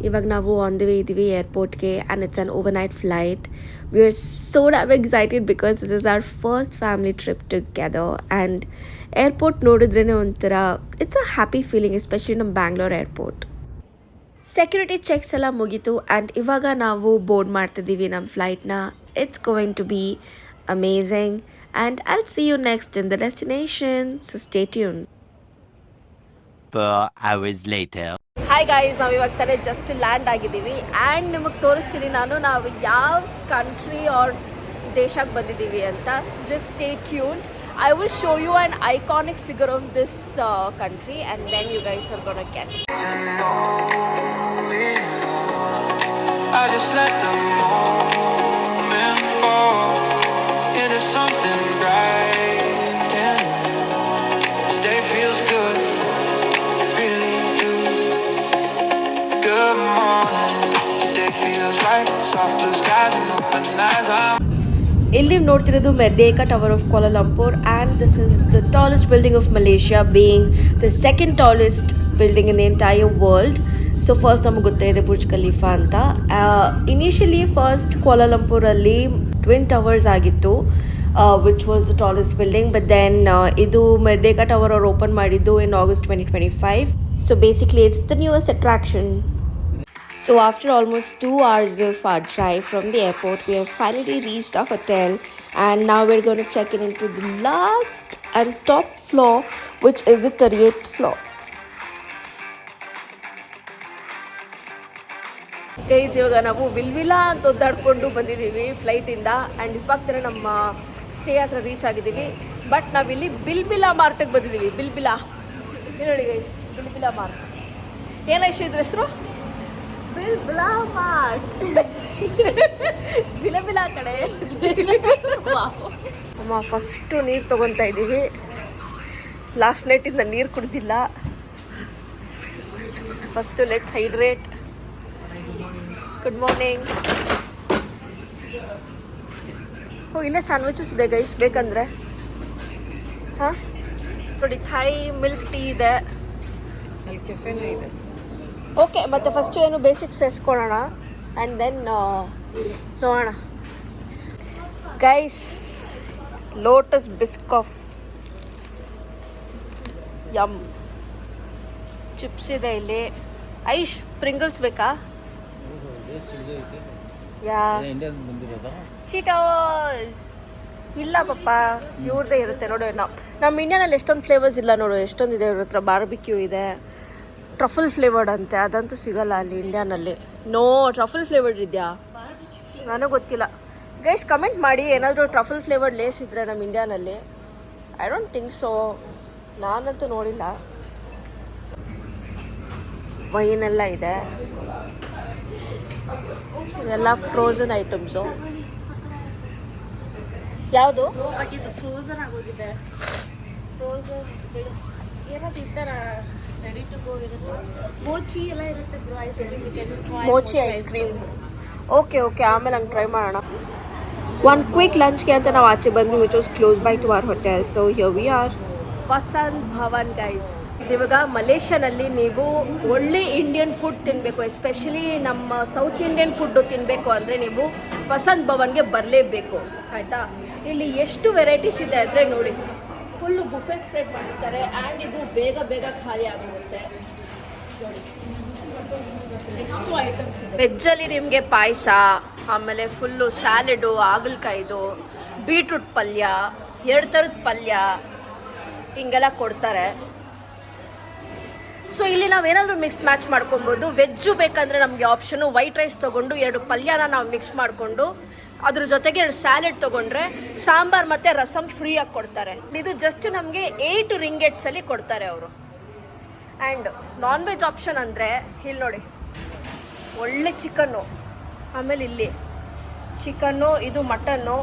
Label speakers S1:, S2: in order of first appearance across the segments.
S1: ಇವಾಗ ನಾವು on the way ಇದ್ದೀವಿ ಏರ್ಪೋರ್ಟ್ಗೆ and it's on overnight flight. We are so damn excited because this is our first family trip together and airport ನೋಡಿದ್ರೇ ಒಂಥರ it's a happy feeling, especially ನಮ್ಮ Bangalore airport. Security cheques ಎಲ್ಲ ಮುಗೀತು and ಇವಾಗ ನಾವು board ಮಾಡ್ತಿದ್ದೀವಿ ನಮ್ಮ ಫ್ಲೈಟ್ನ. It's going to be amazing and I'll see you next in the destination, so stay tuned.
S2: 4 hours later.
S1: Hi guys, ನಾವು ಇವಾಗ ತಾನೇ ಜಸ್ಟ್ ಲ್ಯಾಂಡ್ ಆಗಿದ್ದೀವಿ ಆ್ಯಂಡ್ ನಿಮಗೆ ತೋರಿಸ್ತೀನಿ ನಾವು ಯಾವ ಕಂಟ್ರಿ ಆರ್ ದೇಶಕ್ಕೆ ಬಂದಿದ್ದೀವಿ ಅಂತ. So just stay tuned. I will show you an iconic figure of this country and then you guys are gonna guess. I just let the moment fall into something bright and this day feels good, really do. Good morning, today feels right, soft blue skies and open eyes. ಇಲ್ಲಿ ನೀವು ನೋಡ್ತಿರೋದು Merdeka tower of Kuala Lumpur and this is the tallest building of Malaysia, being the second tallest building in the entire world. So first ನಮಗೆ ಗೊತ್ತಾಯಿದೆ Burj Khalifa ಅಂತ. Initially first ಕೋಲಾಲಂಪುರಲ್ಲಿ twin towers ಆಗಿತ್ತು which was the tallest building, but then ಇದು Merdeka tower ಅವ್ರು open ಮಾಡಿದ್ದು in August 2025. So basically it's the newest attraction. So after almost 2 hours of our drive from the airport, we have finally reached our hotel and now we're going to check in into the last and top floor, which is the 38th floor. Guys, ಇವಾಗ ನಾವು ವಿಲ್ವಿಲಾ ಅಂತ ಒದ್ದಾಡ್ಕೊಂಡು ಬಂದಿದ್ದೀವಿ ಫ್ಲೈಟಿಂದ and ಇವಾಗ ನಮ್ಮ stay ಹತ್ರ reach ಆಗಿದ್ದೀವಿ. But ನಾವಿಲ್ಲಿ ಬಿಲ್ಬಿಲಾ ಮಾರ್ಟಿಗೆ ಬಂದಿದ್ದೀವಿ. ಬಿಲ್ಬಿಲಾ ನೋಡಿ ಗೈಸ್, ಬಿಲ್ಬಿಲಾ ಮಾರ್ಟ್. ಏನಾಯ್ತು ಇದ್ರ ಹೆಸರು? ಬಿಲ್ಬಿಲಾ ಮಾರ್ಟ್. ಬಿಲಬಿಲಾ ಕಡೆ ಅಮ್ಮ ಫಸ್ಟು ನೀರು ತೊಗೊತಾ ಇದ್ದೀವಿ. ಲಾಸ್ಟ್ ನೈಟಿಂದ ನೀರು ಕುಡ್ದಿಲ್ಲ. First let's hydrate. Good morning. ಓ, ಇಲ್ಲೇ ಸ್ಯಾಂಡ್ವಿಚಸ್ ಇದೆ ಗೈಸ್ ಬೇಕಂದರೆ. ಹಾಂ ನೋಡಿ, ಥೈ ಮಿಲ್ಕ್ ಟೀ ಇದೆ, ಅಲ್ಲಿ ಕೆಫೆನೂ ಇದೆ. ಓಕೆ, ಮತ್ತು ಫಸ್ಟು ಏನು ಬೇಸಿಕ್ಸ್ ಎಸ್ಕೊಳ್ಳೋಣ ಆ್ಯಂಡ್ ದೆನ್ ನೋಡೋಣ. ಗೈಸ್, ಲೋಟಸ್ ಬಿಸ್ಕಾಫ್ ಯಮ್ ಚಿಪ್ಸ್ ಇದೆ ಇಲ್ಲಿ. ಐಶ್ ಪ್ರಿಂಗಲ್ಸ್ ಬೇಕಾ? ಯಾ ಚೀಟೋಸ್ ಇಲ್ಲ ಪಪ್ಪ, ಇವ್ರದ್ದೇ ಇರುತ್ತೆ ನೋಡು. ನಮ್ಮ ಇಂಡಿಯಾನಲ್ಲಿ ಎಷ್ಟೊಂದು ಫ್ಲೇವರ್ಸ್ ಇಲ್ಲ ನೋಡು, ಎಷ್ಟೊಂದಿದೆ ಇವ್ರ ಹತ್ರ. ಬಾರ್ಬಿಕ್ಯೂ ಇದೆ, ಟ್ರಫಲ್ ಫ್ಲೇವರ್ಡ್ ಅಂತೆ, ಅದಂತೂ ಸಿಗಲ್ಲ ಅಲ್ಲಿ ಇಂಡಿಯಾನಲ್ಲಿ. ನೋ, ಟ್ರಫಲ್ ಫ್ಲೇವರ್ಡ್ ಇದೆಯಾ? ನನಗೆ ಗೊತ್ತಿಲ್ಲ. ಗೈಸ್ ಕಮೆಂಟ್ ಮಾಡಿ ಏನಾದರೂ ಟ್ರಫಲ್ ಫ್ಲೇವರ್ಡ್ ಲೇಸ್ ಇದ್ದರೆ ನಮ್ಮ ಇಂಡಿಯಾನಲ್ಲಿ. ಐ ಡೋಂಟ್ ಥಿಂಕ್ ಸೊ, ನಾನಂತೂ ನೋಡಿಲ್ಲ. ವೈನೆಲ್ಲ ಇದೆ, ಇದೆಲ್ಲ ಫ್ರೋಝನ್ ಐಟಮ್ಸು. ಯಾವುದು? ಬಟ್ ಇದು ಫ್ರೋಝನ್ ಆಗೋಗಿದೆ. ಫ್ರೋಝನ್ ಏನಾದ್ರು ಇದ್ದಾರ ರೆಡಿ ಟು ಗೋ ಇರುತ್ತೆ. ಮೋಚಿ ಎಲ್ಲ ಇರುತ್ತೆ bro, ice cream. Mochi ice creams. Okay okay, ಆಮೇಲೆ ಹಂಗೆ ಟ್ರೈ ಮಾಡೋಣ. ಒಂದು ಕ್ವಿಕ್ ಲಂಚ್ಗೆ ಅಂತ ನಾವು ಆಚೆ ಬಂದ್ವಿ, which was close by to our hotel. So here we are Vasant Bhavan guys. ಇವಾಗ ಮಲೇಷ್ಯಾನಲ್ಲಿ ನೀವು ಒಳ್ಳೆ ಇಂಡಿಯನ್ ಫುಡ್ ತಿನ್ನಬೇಕು, ಎಸ್ಪೆಷಲಿ ನಮ್ಮ ಸೌತ್ ಇಂಡಿಯನ್ ಫುಡ್ಡು ತಿನ್ನಬೇಕು ಅಂದರೆ ನೀವು ವಸಂತ್ ಭವನ್ಗೆ ಬರಲೇಬೇಕು, ಆಯಿತಾ? ಇಲ್ಲಿ ಎಷ್ಟು ವೆರೈಟೀಸ್ ಇದೆ ಅಂದರೆ ನೋಡಿ, ಫುಲ್ಲು ಬುಫೆ ಸ್ಪ್ರೆಡ್ ಮಾಡಿರ್ತಾರೆ ಆ್ಯಂಡ್ ಇದು ಬೇಗ ಬೇಗ ಖಾಲಿ ಆಗೋಗುತ್ತೆ. ನೋಡಿ ಎಷ್ಟು ಐಟಮ್ಸ್ ಇದೆ. ವೆಜ್ಜಲ್ಲಿ ನಿಮಗೆ ಪಾಯಸ, ಆಮೇಲೆ ಫುಲ್ಲು ಸ್ಯಾಲೆಡು, ಹಾಗಲಕಾಯಿದು, ಬೀಟ್ರೂಟ್ ಪಲ್ಯ, 2 ಥರದ ಪಲ್ಯ ಹಿಂಗೆಲ್ಲ ಕೊಡ್ತಾರೆ. ಸೊ ಇಲ್ಲಿ ನಾವೇನಾದರೂ ಮಿಕ್ಸ್ ಮ್ಯಾಚ್ ಮಾಡ್ಕೊಬೋದು. ವೆಜ್ಜು ಬೇಕಂದರೆ ನಮಗೆ ಆಪ್ಷನು ವೈಟ್ ರೈಸ್ ತೊಗೊಂಡು 2 ಪಲ್ಯನ ನಾವು ಮಿಕ್ಸ್ ಮಾಡಿಕೊಂಡು ಅದ್ರ ಜೊತೆಗೆ 2 ಸ್ಯಾಲೆಡ್ ತೊಗೊಂಡ್ರೆ ಸಾಂಬಾರು ಮತ್ತು ರಸಮ್ ಫ್ರೀಯಾಗಿ ಕೊಡ್ತಾರೆ. ಇದು ಜಸ್ಟ್ ನಮಗೆ 8 ರಿಂಗೆಟ್ಸಲ್ಲಿ ಕೊಡ್ತಾರೆ ಅವರು. ಆ್ಯಂಡ್ ನಾನ್ ವೆಜ್ ಆಪ್ಷನ್ ಅಂದರೆ ಇಲ್ಲಿ ನೋಡಿ, ಒಳ್ಳೆ ಚಿಕನ್ನು, ಆಮೇಲೆ ಇಲ್ಲಿ ಚಿಕನ್ನು, ಇದು ಮಟನ್ನು,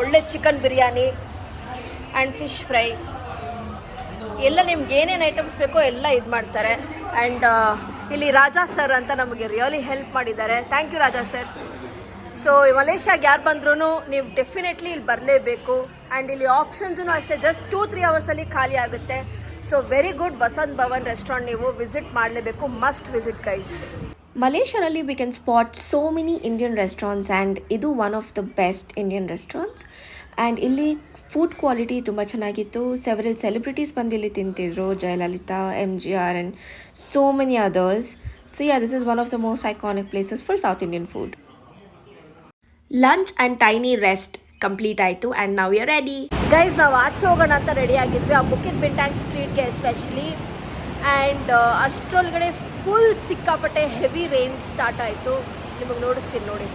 S1: ಒಳ್ಳೆ chicken biryani and fish fry ಎಲ್ಲ ನಿಮ್ಗೆ ಏನೇನು ಐಟಮ್ಸ್ ಬೇಕೋ ಎಲ್ಲ ಇದು ಮಾಡ್ತಾರೆ. ಆ್ಯಂಡ್ ಇಲ್ಲಿ ರಾಜಾ ಸರ್ ಅಂತ ನಮಗೆ ರಿಯಲಿ ಹೆಲ್ಪ್ ಮಾಡಿದ್ದಾರೆ. Thank you Raja sir. So ಮಲೇಷ್ಯಾಗೆ ಯಾರು ಬಂದ್ರೂ ನೀವು ಡೆಫಿನೆಟ್ಲಿ ಇಲ್ಲಿ ಬರಲೇಬೇಕು. ಆ್ಯಂಡ್ ಇಲ್ಲಿ ಆಪ್ಷನ್ಸೂ ಅಷ್ಟೇ, ಜಸ್ಟ್ 2-3 ಅವರ್ಸಲ್ಲಿ ಖಾಲಿ ಆಗುತ್ತೆ. So very good Vasant Bhavan restaurant, ನೀವು ವಿಸಿಟ್ ಮಾಡಲೇಬೇಕು, ಮಸ್ಟ್ ವಿಸಿಟ್ ಗೈಸ್.
S3: ಮಲೇಷ್ಯಾದಲ್ಲಿ we can spot so many Indian restaurants and ಇದು one of the best Indian restaurants. And ಇಲ್ಲಿ ಫುಡ್ ಕ್ವಾಲಿಟಿ ತುಂಬ ಚೆನ್ನಾಗಿತ್ತು. ಸೆವೆರಲ್ ಸೆಲೆಬ್ರಿಟೀಸ್ ಬಂದು ಇಲ್ಲಿ ತಿಂತಿದ್ರು, Jayalalitha, MGR and so many others. So yeah, this is one of the most iconic places for South Indian food. Lunch and tiny rest complete ಆಯಿತು and ನಾವು we are ready. Guys, ನಾವು ಆಚೆ ಹೋಗೋಣ ಅಂತ ready ಆಗಿದ್ವಿ, ಆ ಬುಕಿತ್ ಬಿಂಟ್ಯಾಂಗ್ ಸ್ಟ್ರೀಟ್ಗೆ ಎಸ್ಪೆಷಲಿ. ಆ್ಯಂಡ್ ಅಷ್ಟರೊಳಗಡೆ ಫುಲ್ ಸಿಕ್ಕಾಪಟ್ಟೆ heavy range start ಆಯಿತು. ನಿಮಗೆ ನೋಡಿಸ್ತೀನಿ ನೋಡಿ,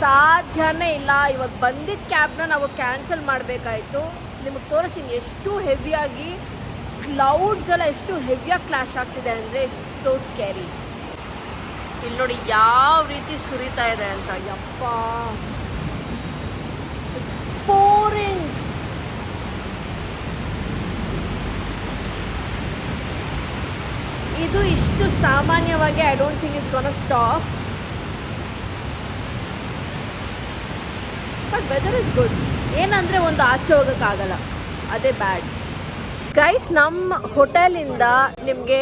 S3: ಸಾಧ್ಯನೇ ಇಲ್ಲ. ಇವಾಗ ಬಂದಿದ್ದ ಕ್ಯಾಬ್ನ ನಾವು ಕ್ಯಾನ್ಸಲ್ ಮಾಡಬೇಕಾಯಿತು. ನಿಮಗೆ ತೋರಿಸ್ತೀನಿ ಎಷ್ಟು ಹೆವಿಯಾಗಿ ಕ್ಲೌಡ್ಸ್ ಎಲ್ಲ ಎಷ್ಟು ಹೆವಿಯಾಗಿ ಕ್ಲಾಶ್ ಆಗ್ತಿದೆ ಅಂದರೆ ಇಟ್ಸ್ ಸೋ ಸ್ಕ್ಯಾರಿ. ಇಲ್ಲಿ ನೋಡಿ ಯಾವ ರೀತಿ ಸುರಿತಾ ಇದೆ ಅಂತ. ಯಪ್ಪ, pouring. ಇದು ಇಷ್ಟು ಸಾಮಾನ್ಯವಾಗಿ I don't think it's gonna stop. But weather is good. ಏನಂದರೆ ಒಂದು ಆಚೆ ಹೋಗೋಕ್ಕಾಗಲ್ಲ, ಅದೇ ಬ್ಯಾಡ್. ಗೈಸ್, ನಮ್ಮ ಹೋಟೆಲಿಂದ ನಿಮಗೆ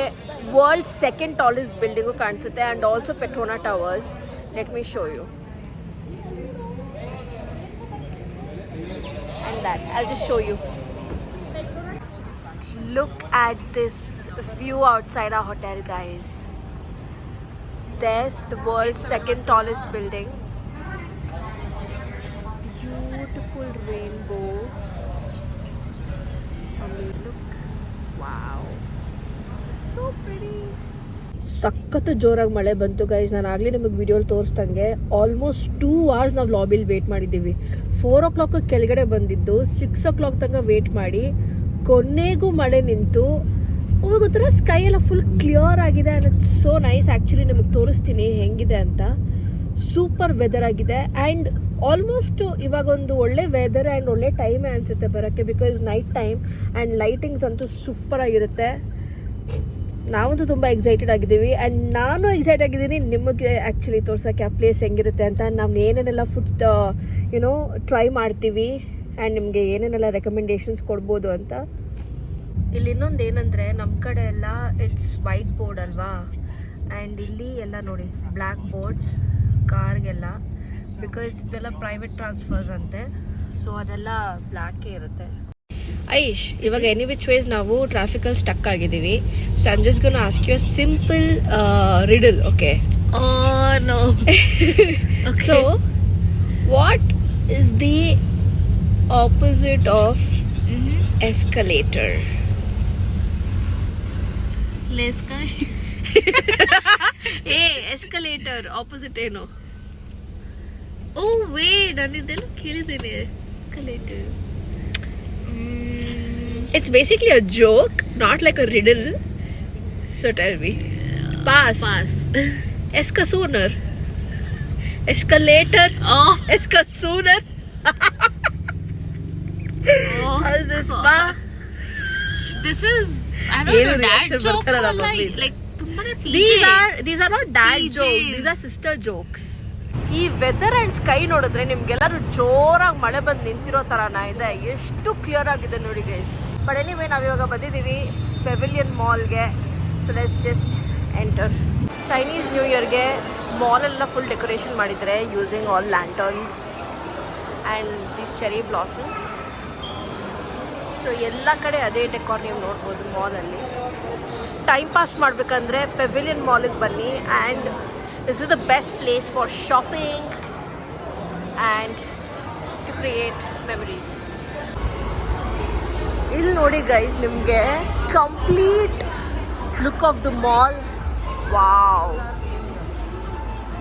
S3: ವರ್ಲ್ಡ್ ಸೆಕೆಂಡ್ ಟಾಲೆಸ್ಟ್ ಬಿಲ್ಡಿಂಗು ಕಾಣಿಸುತ್ತೆ and also Petronas towers. Let me show you. That I'll just show you. Look at this view outside our hotel, guys. There's the world's second tallest building. Beautiful rainbow. I mean, look. Wow. So pretty. ಸಖತ್ತು ಜೋರಾಗಿ ಮಳೆ ಬಂತು guys. ನಾನು ಆಗಲೇ ನಿಮಗೆ ವಿಡಿಯೋಲಿ ತೋರಿಸ್ದಂಗೆ almost 2 hours ನಾವು ಲಾಬಿಲಿ wait ಮಾಡಿದ್ದೀವಿ. 4 o'clock ಕೆಳಗಡೆ ಬಂದಿದ್ದು 6 o'clock ತನಕ ವೇಟ್ ಮಾಡಿ ಕೊನೆಗೂ ಮಳೆ ನಿಂತು. ಇವಾಗ ಒಂಥರ ಸ್ಕೈ ಎಲ್ಲ ಫುಲ್ ಕ್ಲಿಯರ್ ಆಗಿದೆ and it's so nice. Actually ನಿಮಗೆ ತೋರಿಸ್ತೀನಿ ಹೆಂಗಿದೆ ಅಂತ. ಸೂಪರ್ ವೆದರ್ ಆಗಿದೆ ಆ್ಯಂಡ್ ಆಲ್ಮೋಸ್ಟ್ ಇವಾಗ ಒಂದು ಒಳ್ಳೆ ವೆದರ್ ಆ್ಯಂಡ್ ಒಳ್ಳೆ ಟೈಮೇ ಅನಿಸುತ್ತೆ ಬರೋಕ್ಕೆ, because night time and lightings ಅಂತೂ ಸೂಪರಾಗಿರುತ್ತೆ. ನಾವಂತೂ ತುಂಬ ಎಕ್ಸೈಟೆಡ್ ಆಗಿದ್ದೀವಿ ಆ್ಯಂಡ್ ನಾನು ಎಕ್ಸೈಟ್ ಆಗಿದ್ದೀನಿ ನಿಮಗೆ ಆ್ಯಕ್ಚುಲಿ ತೋರ್ಸೋಕ್ಕೆ ಆ ಪ್ಲೇಸ್ ಹೆಂಗಿರುತ್ತೆ ಅಂತ. ನಾವು ಏನೇನೆಲ್ಲ ಫುಡ್ ಟ್ರೈ ಮಾಡ್ತೀವಿ ಆ್ಯಂಡ್ ನಿಮಗೆ ಏನೇನೆಲ್ಲ ರೆಕಮೆಂಡೇಷನ್ಸ್ ಕೊಡ್ಬೋದು ಅಂತ. ಇಲ್ಲಿ ಇನ್ನೊಂದು ಏನಂದರೆ, ನಮ್ಮ ಕಡೆ ಎಲ್ಲ ಇಟ್ಸ್ ವೈಟ್ ಬೋರ್ಡ್ ಅಲ್ವಾ, ಆ್ಯಂಡ್ ಇಲ್ಲಿ ಎಲ್ಲ ನೋಡಿ ಬ್ಲ್ಯಾಕ್ ಬೋರ್ಡ್ಸ್ ಕಾರ್ಗೆಲ್ಲ, ಬಿಕಾಸ್ ಇದೆಲ್ಲ ಪ್ರೈವೇಟ್ ಟ್ರಾನ್ಸ್ಫರ್ಸ್ ಅಂತೆ. ಸೊ ಅದೆಲ್ಲ ಬ್ಲ್ಯಾಕೇ ಇರುತ್ತೆ. ಐಶ್, ಇವಾಗ ಎನಿ ವಿಚ್ ವೇಸ್ ನಾವು ಟ್ರಾಫಿಕಲ್ಲಿ ಸ್ಟಕ್ ಆಗಿದ್ದೀವಿ. So I'm just gonna ask you a simple riddle, okay?
S4: Oh no. Okay.
S3: So, what is the opposite of escalator?
S4: Leska.
S3: Hey, escalator opposite ಏನು?
S4: Oh wait, ನಾನು ಇದೆಲ್ಲ ಕೇಳಿದ್ದೇನೆ. Escalator.
S3: It's basically a joke, not like a riddle. So tell me. Pass. Escasooner. Escalator.
S4: Oh.
S3: Escasooner.
S4: Oh.
S3: How's this, pa?
S4: This is, I don't know, dad
S3: reaction
S4: joke
S3: ಬರ್ತಾರಲ್ಲ
S4: or
S3: mummy.
S4: like ತುಂಬಾನೇ PJ.
S3: These are not dad
S4: PJs.
S3: jokes. These are sister jokes. ಈ weather and sky ನೋಡಿದ್ರೆ ನಿಮ್ಗೆಲ್ಲರೂ ಜೋರಾಗಿ ಮಳೆ ಬಂದು ನಿಂತಿರೋ ಥರನ ಇದೆ. ಎಷ್ಟು ಕ್ಲಿಯರ್ ಆಗಿದೆ ನೋಡಿ ಗೈಸ್. ಬಟ್ ಎನಿವೇ, ನಾವಿವಾಗ ಬಂದಿದ್ದೀವಿ ಪೆವಿಲಿಯನ್ ಮಾಲ್ಗೆ. So let's just enter. Chinese new ಇಯರ್ಗೆ ಮಾಲೆಲ್ಲ ಫುಲ್ ಡೆಕೋರೇಷನ್ ಮಾಡಿದ್ದಾರೆ using all lanterns and these cherry blossoms. So ಎಲ್ಲ ಕಡೆ ಅದೇ ಡೆಕೋರ್ ನೀವು ನೋಡ್ಬೋದು ಮಾಲಲ್ಲಿ. ಟೈಮ್ ಪಾಸ್ ಮಾಡಬೇಕಂದ್ರೆ ಪೆವಿಲಿಯನ್ ಮಾಲಿಗೆ ಬನ್ನಿ and this is the best place for shopping and to create memories. ಇಲ್ಲಿ ನೋಡಿ ಗೈಸ್, ನಿಮಗೆ complete look of the mall. Wow,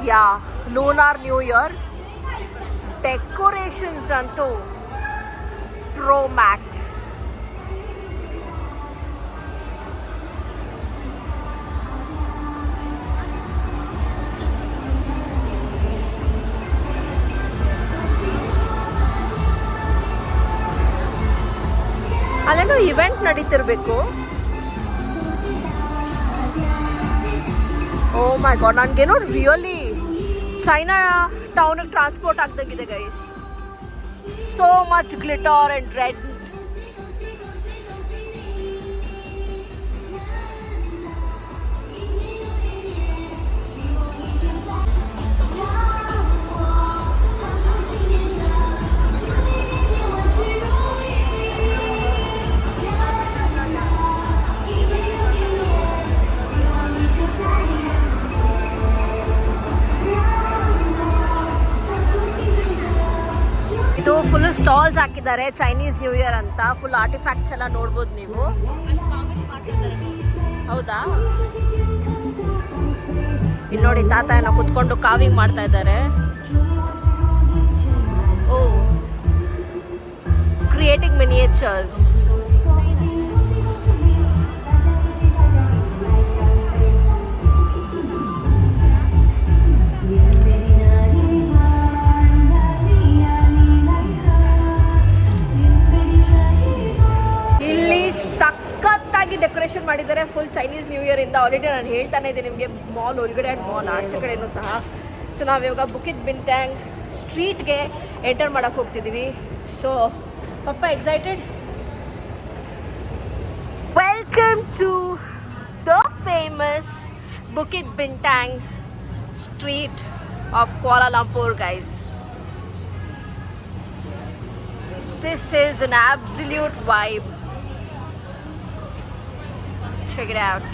S3: yeah, lunar new year decorations ಅಂತೂ ಪ್ರೋ ಮ್ಯಾಕ್ಸ್. ಅಲ್ಲೇನೋ ಇವೆಂಟ್ ನಡೀತಿರ್ಬೇಕು. ಓ ಮೈ ಗಾಡ್, ನನಗೇನೋ really China ಟೌನಿಗೆ transport ಆಗ್ದಂಗಿದೆ guys. So much glitter and red. Stalls ಹಾಕಿದ್ದಾರೆ ಚೈನೀಸ್ ನ್ಯೂ ಇಯರ್ ಅಂತ. Full artifacts ಎಲ್ಲ ನೋಡ್ಬೋದು ನೀವು. ಹೌದಾ? ಇಲ್ಲಿ ನೋಡಿ ತಾತ ಏನೋ ಕುತ್ಕೊಂಡು ಕಾವಿಂಗ್ ಮಾಡ್ತಾ ಇದ್ದಾರೆ. ಓ, ಕ್ರಿಯೇಟಿಂಗ್ ಮಿನಿಯೇಚರ್ಸ್. ಇಲ್ಲಿ ಸಖತ್ತಾಗಿ ಡೆಕೋರೇಷನ್ ಮಾಡಿದ್ದಾರೆ ಫುಲ್ ಚೈನೀಸ್ ನ್ಯೂ ಇಯರ್ ಇಂದ. ಆಲ್ರೆಡಿ ನಾನು ಹೇಳ್ತಾನೆ ಇದ್ದೀನಿ ನಿಮಗೆ, ಮಾಲ್ ಒಳಗಡೆ ಆ್ಯಂಡ್ ಮಾಲ್ ಆಚೆ ಕಡೆನೂ ಸಹ. ಸೊ ನಾವಿವಾಗ ಬುಕಿತ್ ಬಿಂಟ್ಯಾಂಗ್ ಸ್ಟ್ರೀಟ್ಗೆ ಎಂಟರ್ ಮಾಡೋಕ್ಕೆ ಹೋಗ್ತಿದ್ದೀವಿ. ಸೊ ಪಪ್ಪ excited? Welcome to the famous Bukit Bintang street of Kuala Lumpur, guys. This is an absolute vibe. Check it out.